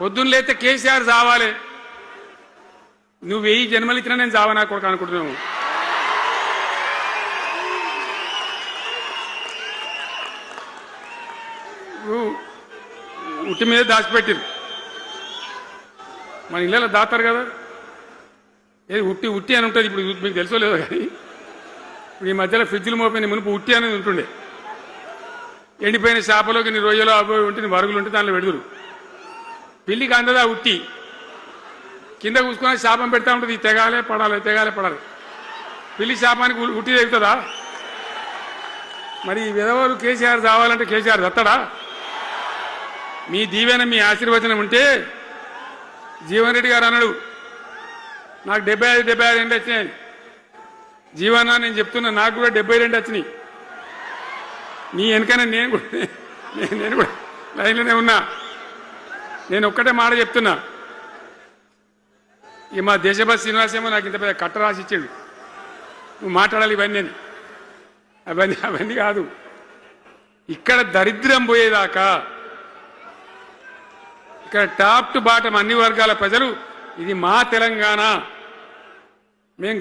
పొద్దున్న లేతే కేసీఆర్ చావాలి. నువ్వు 1000 జన్మలు ఇచ్చినా నేను చావనా కొడుకు అనుకుంటున్నావు. ఉట్టి మీద దాచిపెట్టిరు. మన ఇళ్ళలో దాతారు కదా, ఏది ఉట్టి ఉట్టి అని ఉంటుంది. ఇప్పుడు మీకు తెలుసో లేదో కానీ ఇప్పుడు ఈ మధ్యలో ఫ్రిడ్జ్లు మోపోయిన మునుపు ఉట్టి అనేది ఉంటుండే. ఎండిపోయిన చేపలోకి నీ రొయ్యలో అబ్బాయి ఉంటే నీ వరుగులు ఉంటే దానిలో పెడుదురు. పిల్లికి అందదా ఉట్టి, కింద కూసుకొని శాపం పెడతా ఉంటుంది. తెగాలే పడాలి, తెగాలే పడాలి. పిల్లి శాపానికి ఉట్టి తెగుతుందా? మరి విధవలు కేసీఆర్ చావాలంటే కేసీఆర్ దత్తడా? మీ దీవెన మీ ఆశీర్వచనం ఉంటే జీవన్ రెడ్డి గారు అన్నాడు, నాకు 75 ఏంటి వచ్చినాయి. జీవన నేను చెప్తున్నా, నాకు కూడా 72 వచ్చినాయి. నీ వెనకనే నేను కూడా లైన్లోనే ఉన్నా. నేను ఒక్కటే మాట చెప్తున్నా, ఇక మా దేశభక్తి శ్రీనివాసేమో నాకు ఇంత పెద్ద కట్ట రాసి ఇచ్చాడు, నువ్వు మాట్లాడాలి ఇవన్నీ అని. అవన్నీ కాదు, ఇక్కడ దరిద్రం పోయేదాకా ఇక్కడ టాప్ టు బాటం అన్ని వర్గాల ప్రజలు ఇది మా తెలంగాణ, మేము